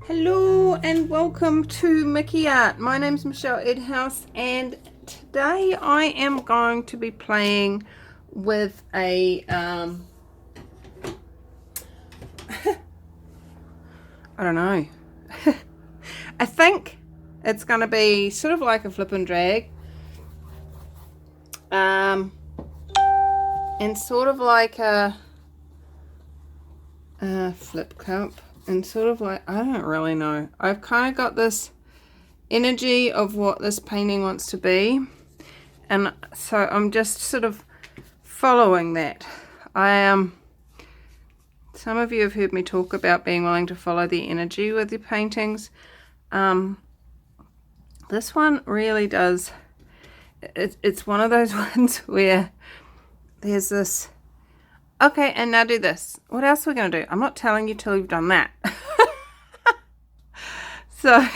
Hello and welcome to Mickey Art. My name's Michelle Edhouse and today I am going to be playing with a I don't know. I think it's going to be sort of like a flip and drag and sort of like a flip cup. And sort of like, I don't really know. I've kind of got this energy of what this painting wants to be. And so I'm just sort of following that. Some of you have heard me talk about being willing to follow the energy with your paintings. This one really does. It's one of those ones where there's this, okay, and now do this. What else are we going to do? I'm not telling you till you've done that. So,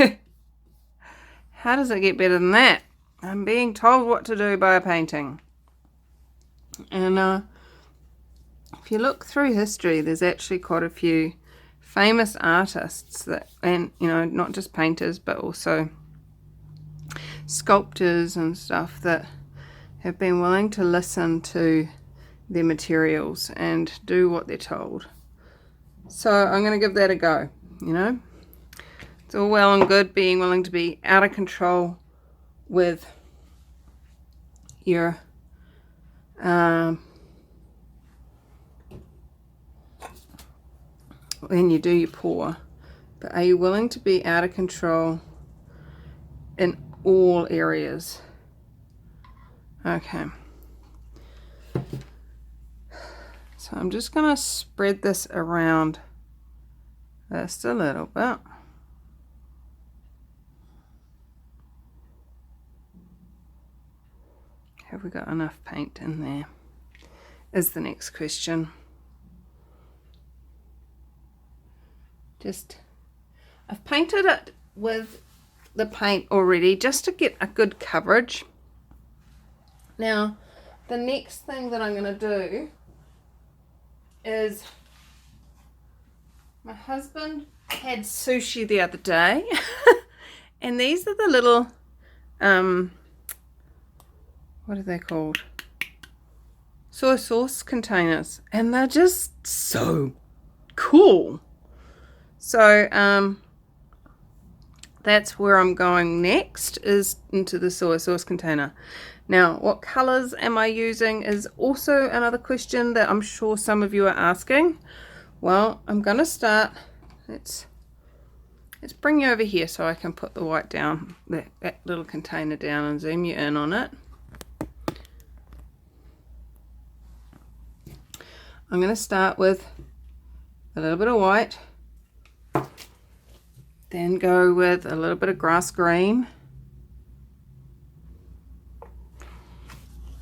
how does it get better than that? I'm being told what to do by a painting. And if you look through history, there's actually quite a few famous artists that, and you know, not just painters, but also sculptors and stuff that have been willing to listen to their materials and do what they're told. So I'm going to give that a go, you know. It's all well and good being willing to be out of control with your when you do your pour, but are you willing to be out of control in all areas? Okay. So I'm just going to spread this around just a little bit. Have we got enough paint in there? Is the next question. I've painted it with the paint already just to get a good coverage. Now, the next thing that I'm going to do is, my husband had sushi the other day and these are the little what are they called, soy sauce containers, and they're just so cool. So that's where I'm going next, is into the soy sauce container. Now, what colors am I using is also another question that I'm sure some of you are asking. Well, I'm going to start, let's bring you over here so I can put the white down, that little container down, and zoom you in on it. I'm going to start with a little bit of white, then go with a little bit of grass green,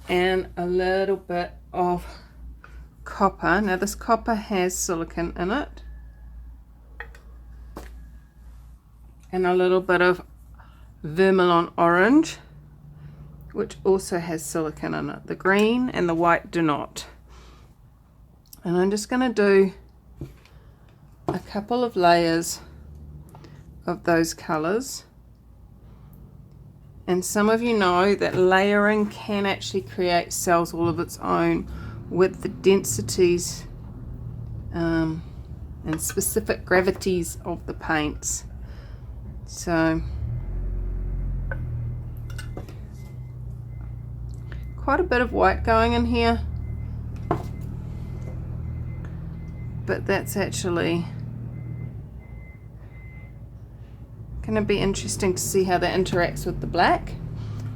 and a little bit of copper. Now this copper has silicone in it, and a little bit of vermilion orange, which also has silicone in it. The green and the white do not. And I'm just going to do a couple of layers of those colors. And some of you know that layering can actually create cells all of its own with the densities and specific gravities of the paints. So quite a bit of white going in here, but that's actually going to be interesting to see how that interacts with the black.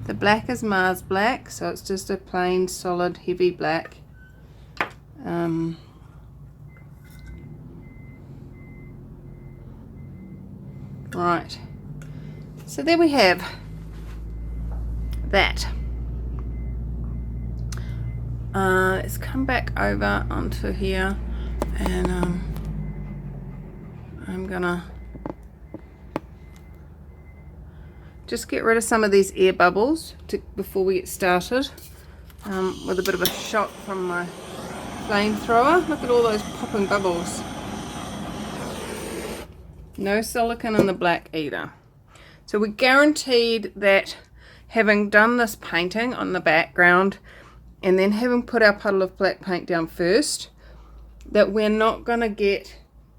The black is Mars black, so it's just a plain solid heavy black. Right, so there we have that. Let's come back over onto here, and I'm gonna just get rid of some of these air bubbles before we get started, with a bit of a shot from my flamethrower. Look at all those popping bubbles. No silicone in the black either. So we're guaranteed that having done this painting on the background and then having put our puddle of black paint down first, that we're not going to get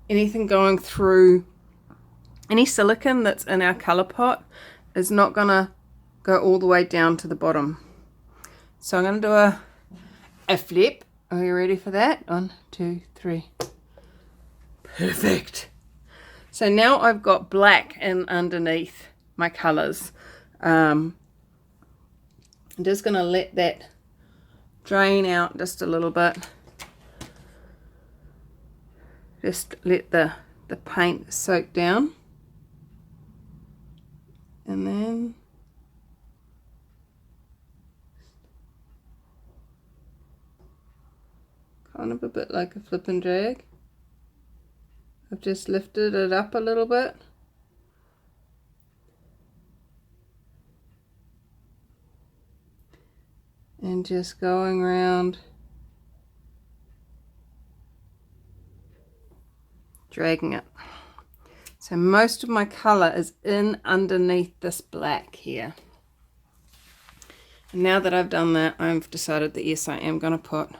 anything going through. Any silicone that's in our colour pot is not going to go all the way down to the bottom. So I'm going to do a flip. Are you ready for that? 1, 2, 3. Perfect. So now I've got black in underneath my colours. I'm just going to let that drain out just a little bit. Just let the paint soak down. And then kind of a bit like a flip and drag. I've just lifted it up a little bit. And just going around, dragging it. So most of my colour is in underneath this black here. And now that I've done that, I've decided that yes, I am going to put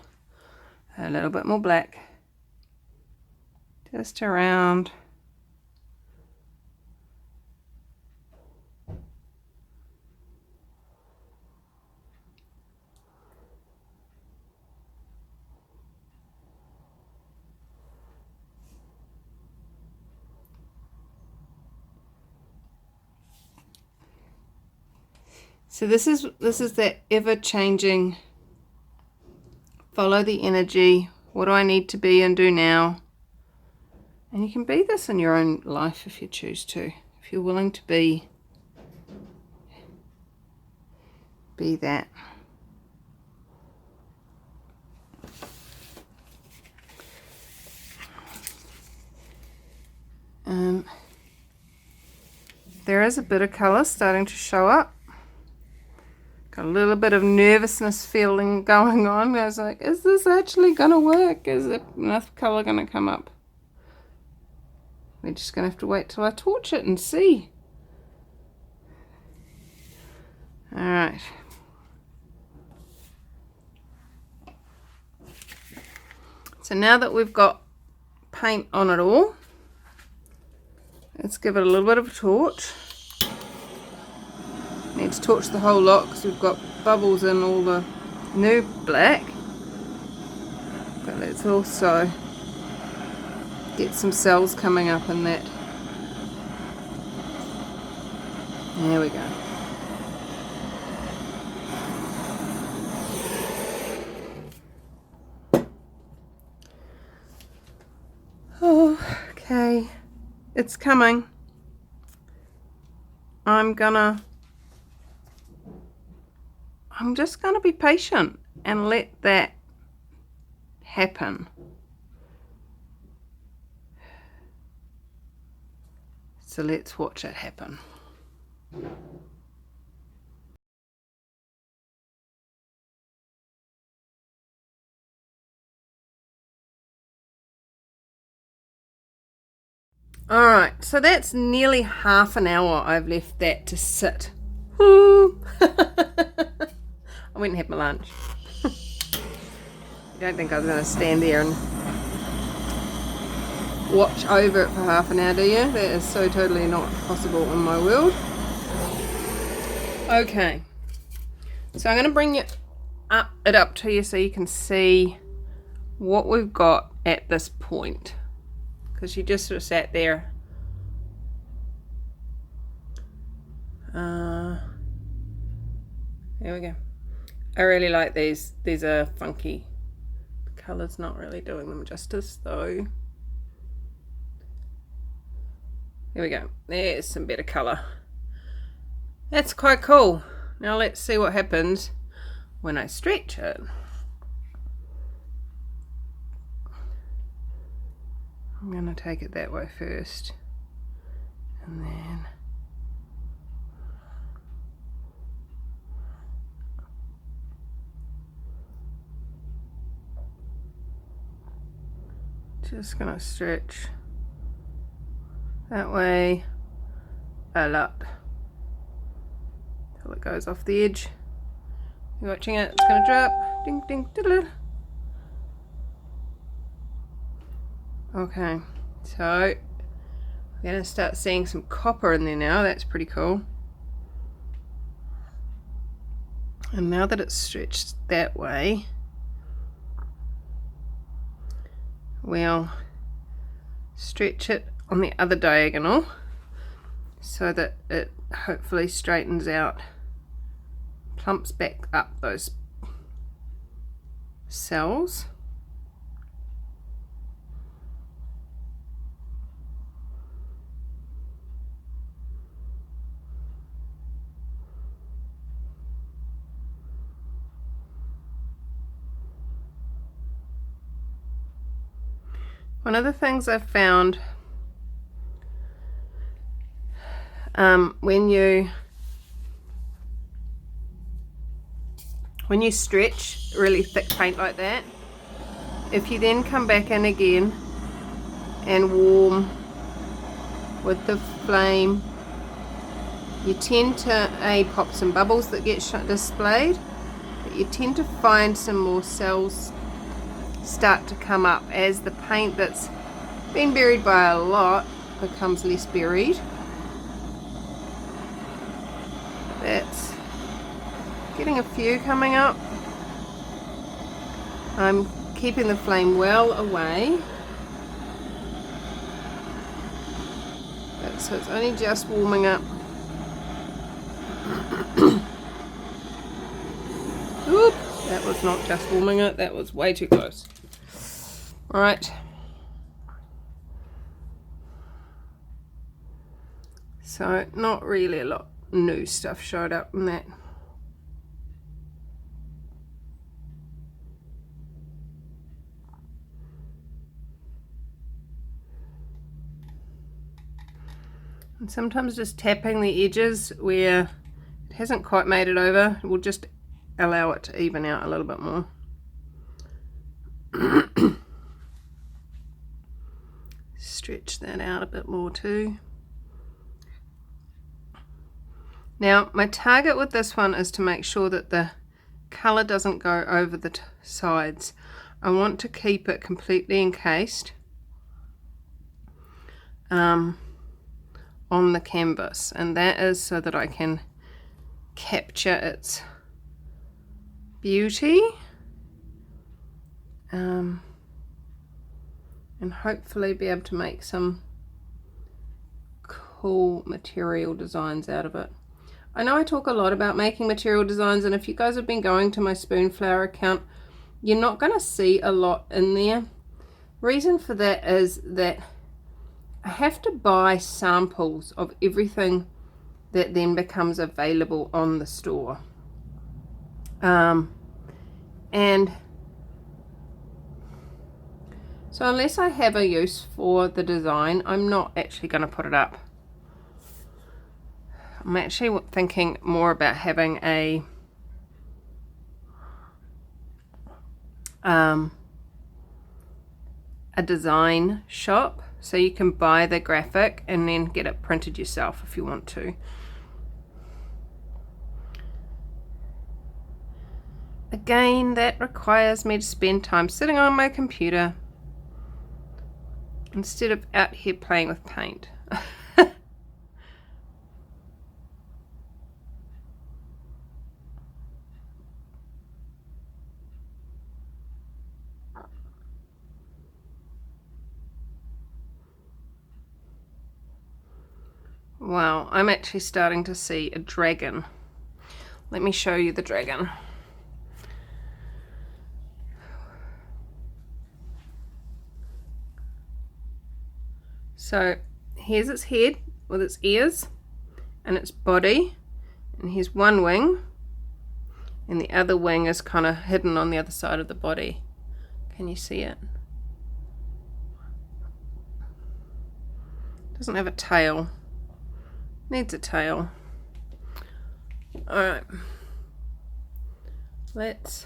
a little bit more black just around. So this is that ever-changing, follow the energy, what do I need to be and do now? And you can be this in your own life if you choose to, if you're willing to be that. There is a bit of colour starting to show up. Got a little bit of nervousness feeling going on. I was like, is this actually going to work? Is it enough colour going to come up? We're just going to have to wait till I torch it and see. Alright. So now that we've got paint on it all, let's give it a little bit of a torch. Need to torch the whole lot because we've got bubbles in all the new black. But let's also get some cells coming up in that. There we go. Oh, okay. It's coming. I'm just gonna be patient and let that happen. So let's watch it happen. Alright, so that's nearly half an hour I've left that to sit. I went and had my lunch. You don't think I was going to stand there and watch over it for half an hour, do you? That is so totally not possible in my world. Okay, so I'm going to bring it up to you so you can see what we've got at this point. Because you just sort of sat there. There we go. I really like these. These are funky. The colour's not really doing them justice though. There we go. There's some better colour. That's quite cool. Now let's see what happens when I stretch it. I'm going to take it that way first, and then just going to stretch that way a lot till it goes off the edge. You're watching it, it's going to drop. Ding ding diddle. Okay, so we're going to start seeing some copper in there now. That's pretty cool. And now that it's stretched that way, we'll stretch it on the other diagonal so that it hopefully straightens out, plumps back up those cells. One of the things I've found when you stretch really thick paint like that, if you then come back in again and warm with the flame, you tend to pop some bubbles that get displayed, but you tend to find some more cells start to come up as the paint that's been buried by a lot becomes less buried. That's getting a few coming up. I'm keeping the flame well away, so it's only just warming up. Oop, that was not just warming up, that was way too close. Alright, so not really a lot new stuff showed up in that. And sometimes just tapping the edges where it hasn't quite made it over will just allow it to even out a little bit more. Stretch that out a bit more too. Now my target with this one is to make sure that the colour doesn't go over the sides. I want to keep it completely encased on the canvas, and that is so that I can capture its beauty and hopefully be able to make some cool material designs out of it. I know I talk a lot about making material designs, and if you guys have been going to my Spoonflower account, you're not going to see a lot in there. Reason for that is that I have to buy samples of everything that then becomes available on the store. And so unless I have a use for the design, I'm not actually going to put it up. I'm actually thinking more about having a design shop, so you can buy the graphic and then get it printed yourself if you want to. Again, that requires me to spend time sitting on my computer instead of out here playing with paint. Wow, I'm actually starting to see a dragon. Let me show you the dragon. So here's its head with its ears and its body, and here's one wing, and the other wing is kind of hidden on the other side of the body. Can you see it? Doesn't have a tail. Needs a tail. Alright. Let's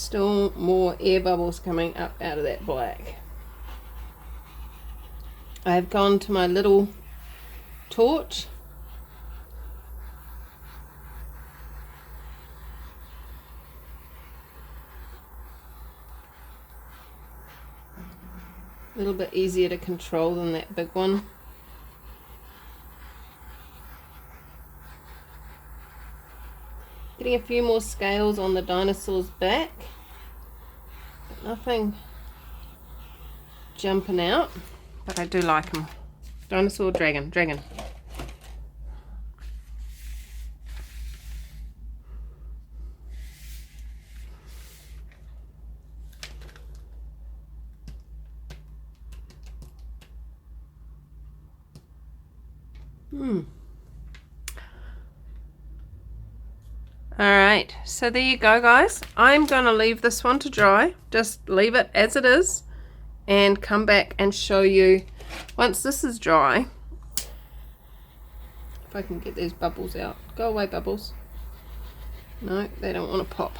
Still more air bubbles coming up out of that black. I've gone to my little torch. A little bit easier to control than that big one. Getting a few more scales on the dinosaur's back. But nothing jumping out. But I do like them. Dinosaur, dragon. Alright, so there you go guys. I'm going to leave this one to dry. Just leave it as it is and come back and show you once this is dry. If I can get these bubbles out. Go away, bubbles. No, they don't want to pop.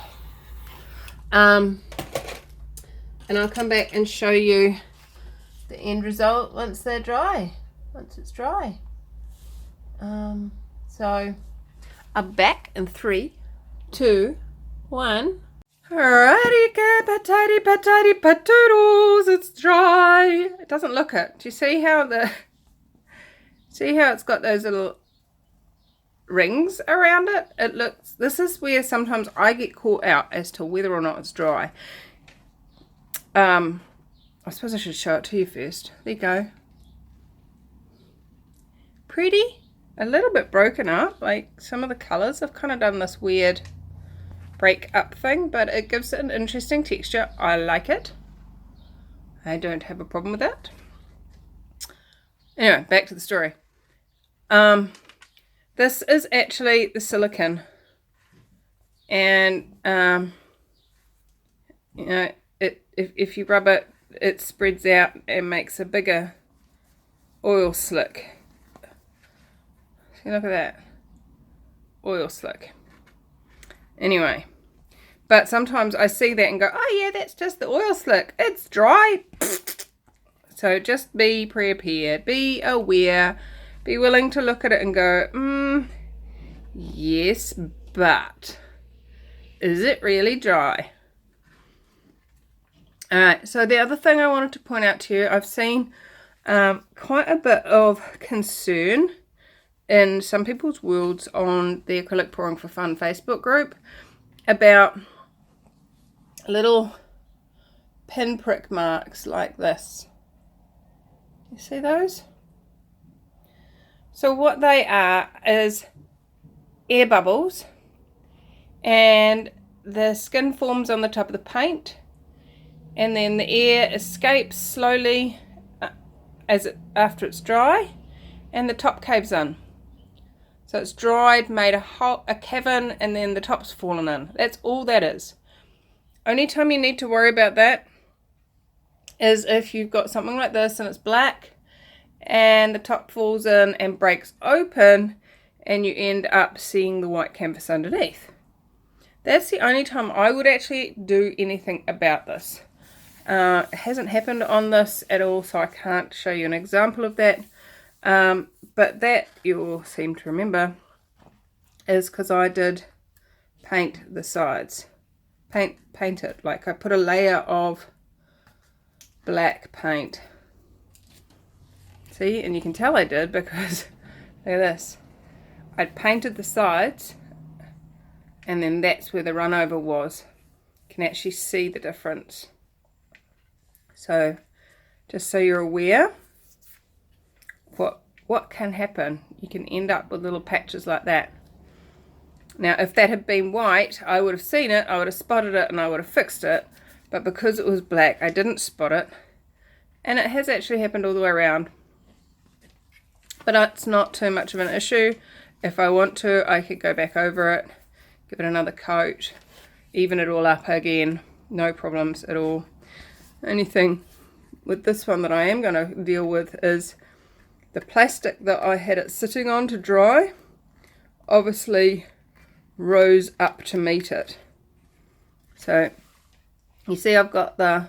And I'll come back and show you the end result once they're dry. Once it's dry. So I'm back in 3, 2, 1. Alrighty, patati patoodles, it's dry. It doesn't look it. Do you see how it's got those little rings around it? It looks, this is where sometimes I get caught out as to whether or not it's dry. I suppose I should show it to you first. There you go. Pretty. A little bit broken up, like some of the colours have kind of done this weird break up thing, but it gives it an interesting texture. I like it. I don't have a problem with that. Anyway, back to the story. This is actually the silicone, and you know, if you rub it, it spreads out and makes a bigger oil slick. See, look at that. Oil slick. Anyway. But sometimes I see that and go, oh yeah, that's just the oil slick. It's dry. So just be prepared. Be aware. Be willing to look at it and go, yes, but is it really dry? Alright, so the other thing I wanted to point out to you, I've seen quite a bit of concern in some people's worlds on the Acrylic Pouring for Fun Facebook group about little pinprick marks like this. You see those? So what they are is air bubbles, and the skin forms on the top of the paint, and then the air escapes slowly after it's dry, and the top caves in. So it's dried, made a cavern, and then the top's fallen in. That's all that is. Only time you need to worry about that is if you've got something like this and it's black and the top falls in and breaks open and you end up seeing the white canvas underneath. That's the only time I would actually do anything about this. It hasn't happened on this at all, so I can't show you an example of that. But that you'll seem to remember is because I did paint the sides. Paint it. Like I put a layer of black paint. See, and you can tell I did because look at this. I'd painted the sides and then that's where the run over was. You can actually see the difference. So just so you're aware what can happen. You can end up with little patches like that. Now if that had been white, I would have seen it, I would have spotted it, and I would have fixed it, but because it was black I didn't spot it, and it has actually happened all the way around. But it's not too much of an issue. If I want to, I could go back over it, give it another coat, even it all up again, no problems at all. Only thing with this one that I am going to deal with is the plastic that I had it sitting on to dry obviously rose up to meet it. So You see I've got the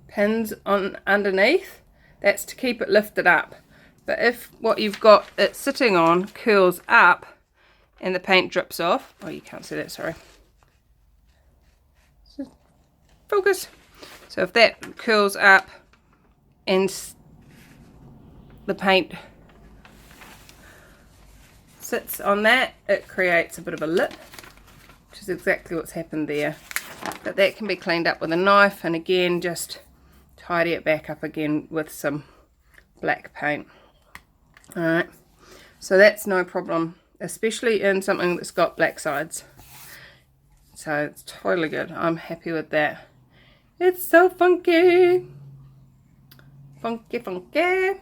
pins on underneath. That's to keep it lifted up. But if what you've got it sitting on curls up and the paint drips off, oh, you can't see that, sorry. Focus. So if that curls up and the paint sits on that, it creates a bit of a lip, which is exactly what's happened there. But that can be cleaned up with a knife, and again just tidy it back up again with some black paint. Alright, so that's no problem, especially in something that's got black sides. So it's totally good. I'm happy with that. It's so funky. Funky, funky.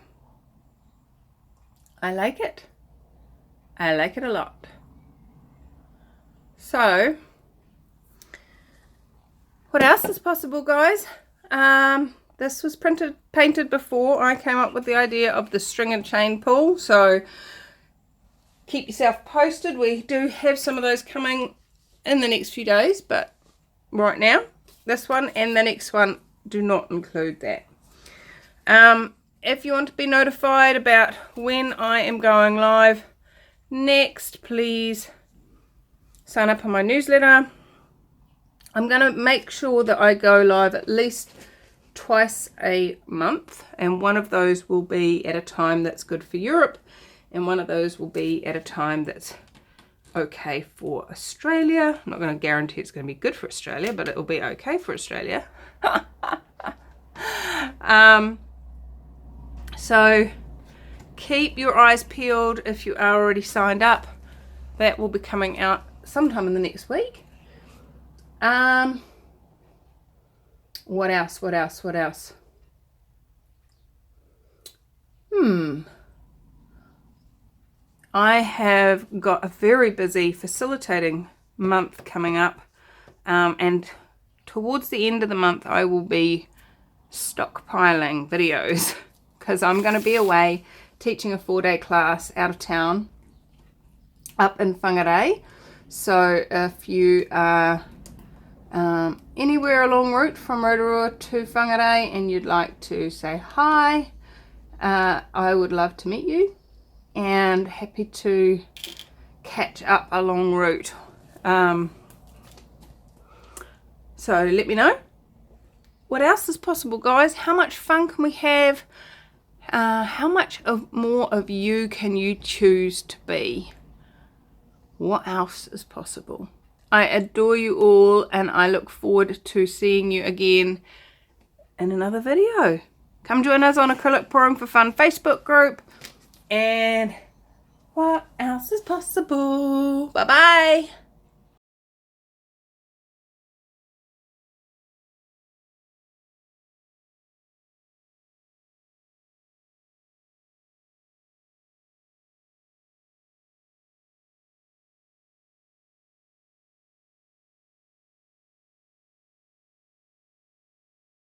I like it. I like it a lot. So, what else is possible, guys? This was painted before I came up with the idea of the string and chain pull. So, keep yourself posted. We do have some of those coming in the next few days, but right now, this one and the next one do not include that. If you want to be notified about when I am going live next, please sign up on my newsletter. I'm going to make sure that I go live at least twice a month, and one of those will be at a time that's good for Europe, and one of those will be at a time that's okay for Australia. I'm not going to guarantee it's going to be good for Australia, but it will be okay for Australia. So keep your eyes peeled if you are already signed up. That will be coming out sometime in the next week. What else? I have got a very busy facilitating month coming up, and towards the end of the month I will be stockpiling videos because I'm going to be away teaching a 4-day class out of town up in Whangarei. So if you are anywhere along route from Rotorua to Whangarei and you'd like to say hi, I would love to meet you and happy to catch up along route. So let me know. What else is possible, guys? How much fun can we have? How much more of you can you choose to be? What else is possible? I adore you all, and I look forward to seeing you again in another video. Come join us on Acrylic Pouring for Fun Facebook group. And what else is possible? Bye bye.